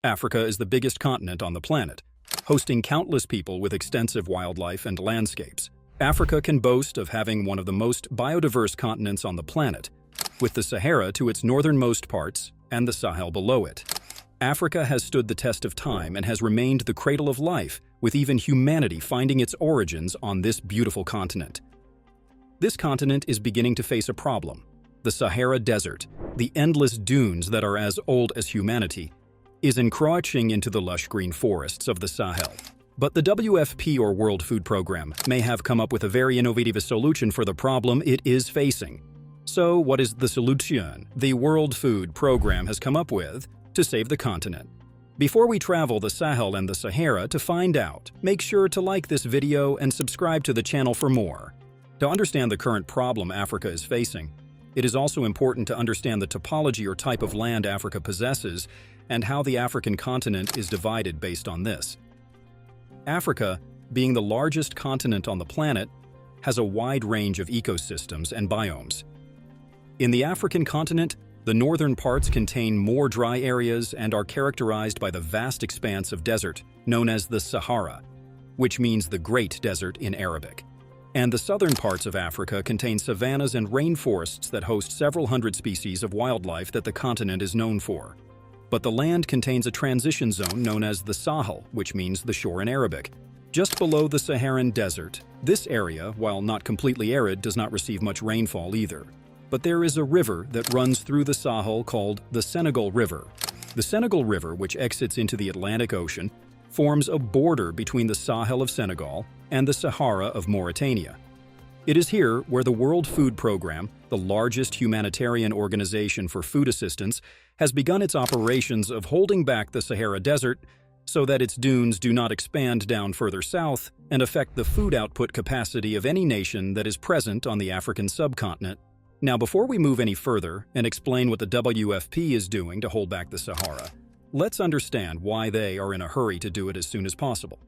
Africa is the biggest continent on the planet, hosting countless people with extensive wildlife and landscapes. Africa can boast of having one of the most biodiverse continents on the planet, with the Sahara to its northernmost parts and the Sahel below it. Africa has stood the test of time and has remained the cradle of life, with even humanity finding its origins on this beautiful continent. This continent is beginning to face a problem. The Sahara Desert, the endless dunes that are as old as humanity, is encroaching into the lush green forests of the Sahel. But the WFP, or World Food Program, may have come up with a very innovative solution for the problem it is facing. So what is the solution the World Food Program has come up with to save the continent? Before we travel the Sahel and the Sahara to find out, make sure to like this video and subscribe to the channel for more. To understand the current problem Africa is facing, it is also important to understand the topology or type of land Africa possesses and how the African continent is divided based on this. Africa, being the largest continent on the planet, has a wide range of ecosystems and biomes. In the African continent, the northern parts contain more dry areas and are characterized by the vast expanse of desert known as the Sahara, which means the Great Desert in Arabic. And the southern parts of Africa contain savannas and rainforests that host several hundred species of wildlife that the continent is known for. But the land contains a transition zone known as the Sahel, which means the shore in Arabic. Just below the Saharan desert, this area, while not completely arid, does not receive much rainfall either. But there is a river that runs through the Sahel called the Senegal River. The Senegal River, which exits into the Atlantic Ocean, forms a border between the Sahel of Senegal and the Sahara of Mauritania. It is here where the World Food Program, the largest humanitarian organization for food assistance, has begun its operations of holding back the Sahara Desert so that its dunes do not expand down further south and affect the food output capacity of any nation that is present on the African subcontinent. Now, before we move any further and explain what the WFP is doing to hold back the Sahara, let's understand why they are in a hurry to do it as soon as possible.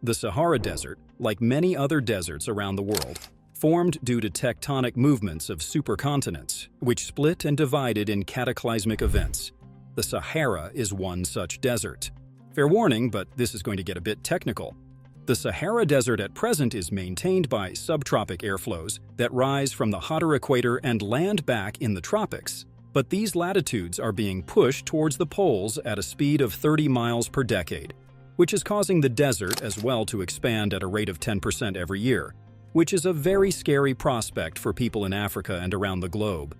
The Sahara Desert, like many other deserts around the world, formed due to tectonic movements of supercontinents, which split and divided in cataclysmic events. The Sahara is one such desert. Fair warning, but this is going to get a bit technical. The Sahara Desert at present is maintained by subtropic airflows that rise from the hotter equator and land back in the tropics. But these latitudes are being pushed towards the poles at a speed of 30 miles per decade, which is causing the desert as well to expand at a rate of 10% every year, which is a very scary prospect for people in Africa and around the globe.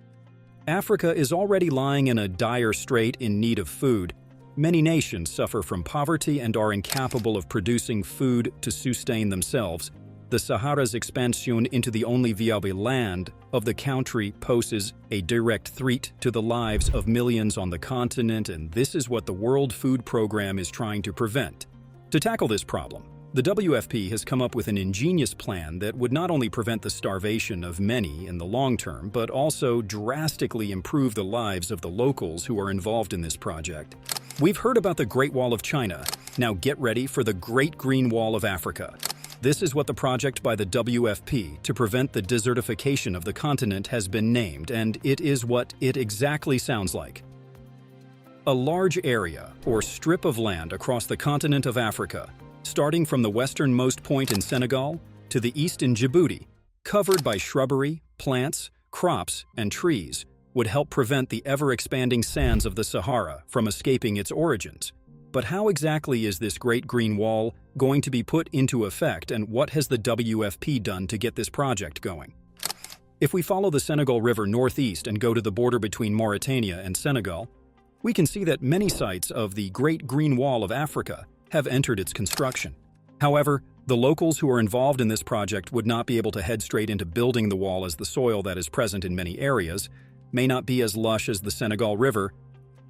Africa is already lying in a dire strait in need of food. Many nations suffer from poverty and are incapable of producing food to sustain themselves. The Sahara's expansion into the only viable land of the country poses a direct threat to the lives of millions on the continent, and this is what the World Food Program is trying to prevent. To tackle this problem, the WFP has come up with an ingenious plan that would not only prevent the starvation of many in the long term, but also drastically improve the lives of the locals who are involved in this project. We've heard about the Great Wall of China. Now get ready for the Great Green Wall of Africa. This is what the project by the WFP to prevent the desertification of the continent has been named, and it is what it exactly sounds like. A large area, or strip of land across the continent of Africa, starting from the westernmost point in Senegal to the east in Djibouti, covered by shrubbery, plants, crops, and trees, would help prevent the ever-expanding sands of the Sahara from escaping its origins. But how exactly is this Great Green Wall going to be put into effect, and what has the WFP done to get this project going? If we follow the Senegal River northeast and go to the border between Mauritania and Senegal, we can see that many sites of the Great Green Wall of Africa have entered its construction. However, the locals who are involved in this project would not be able to head straight into building the wall, as the soil that is present in many areas may not be as lush as the Senegal River.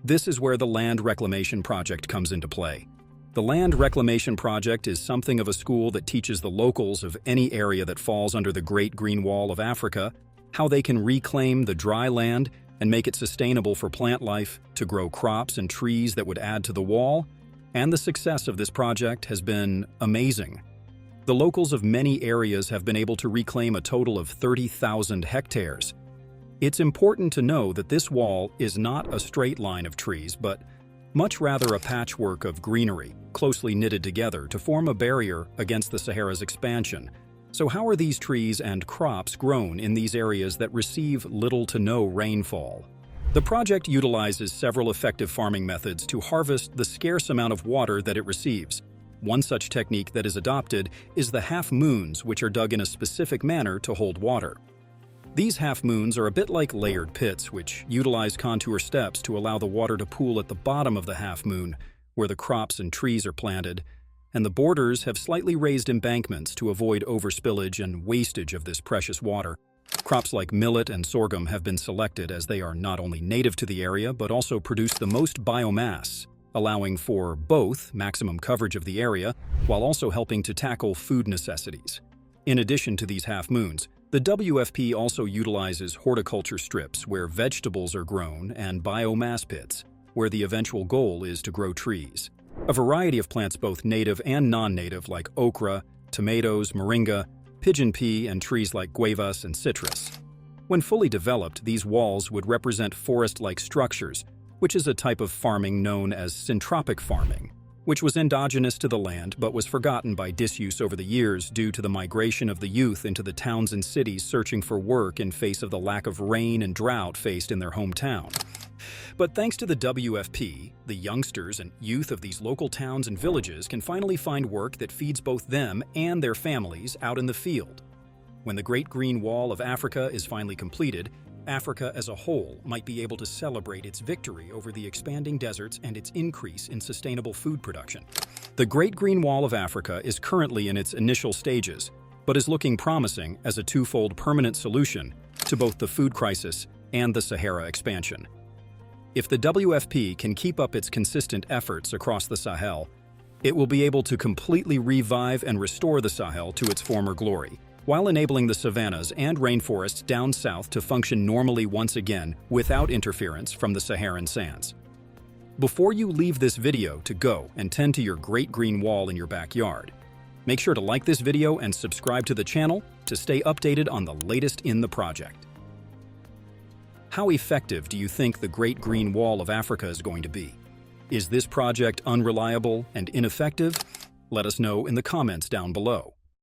This is where the Land Reclamation Project comes into play. The Land Reclamation Project is something of a school that teaches the locals of any area that falls under the Great Green Wall of Africa how they can reclaim the dry land and make it sustainable for plant life to grow crops and trees that would add to the wall. And the success of this project has been amazing. The locals of many areas have been able to reclaim a total of 30,000 hectares. It's important to know that this wall is not a straight line of trees, but much rather a patchwork of greenery, closely knitted together to form a barrier against the Sahara's expansion. So how are these trees and crops grown in these areas that receive little to no rainfall? The project utilizes several effective farming methods to harvest the scarce amount of water that it receives. One such technique that is adopted is the half-moons, which are dug in a specific manner to hold water. These half-moons are a bit like layered pits, which utilize contour steps to allow the water to pool at the bottom of the half-moon, where the crops and trees are planted, and the borders have slightly raised embankments to avoid overspillage and wastage of this precious water. Crops like millet and sorghum have been selected as they are not only native to the area but also produce the most biomass, allowing for both maximum coverage of the area while also helping to tackle food necessities. In addition to these half-moons, the WFP also utilizes horticulture strips where vegetables are grown and biomass pits, where the eventual goal is to grow trees. A variety of plants, both native and non-native, like okra, tomatoes, moringa, pigeon pea, and trees like guavas and citrus. When fully developed, these walls would represent forest-like structures, which is a type of farming known as syntropic farming, which was endogenous to the land but was forgotten by disuse over the years due to the migration of the youth into the towns and cities searching for work in face of the lack of rain and drought faced in their hometown. But thanks to the WFP, the youngsters and youth of these local towns and villages can finally find work that feeds both them and their families out in the field. When the Great Green Wall of Africa is finally completed, Africa as a whole might be able to celebrate its victory over the expanding deserts and its increase in sustainable food production. The Great Green Wall of Africa is currently in its initial stages, but is looking promising as a twofold permanent solution to both the food crisis and the Sahara expansion. If the WFP can keep up its consistent efforts across the Sahel, it will be able to completely revive and restore the Sahel to its former glory, while enabling the savannas and rainforests down south to function normally once again without interference from the Saharan sands. Before you leave this video to go and tend to your Great Green Wall in your backyard, make sure to like this video and subscribe to the channel to stay updated on the latest in the project. How effective do you think the Great Green Wall of Africa is going to be? Is this project unreliable and ineffective? Let us know in the comments down below.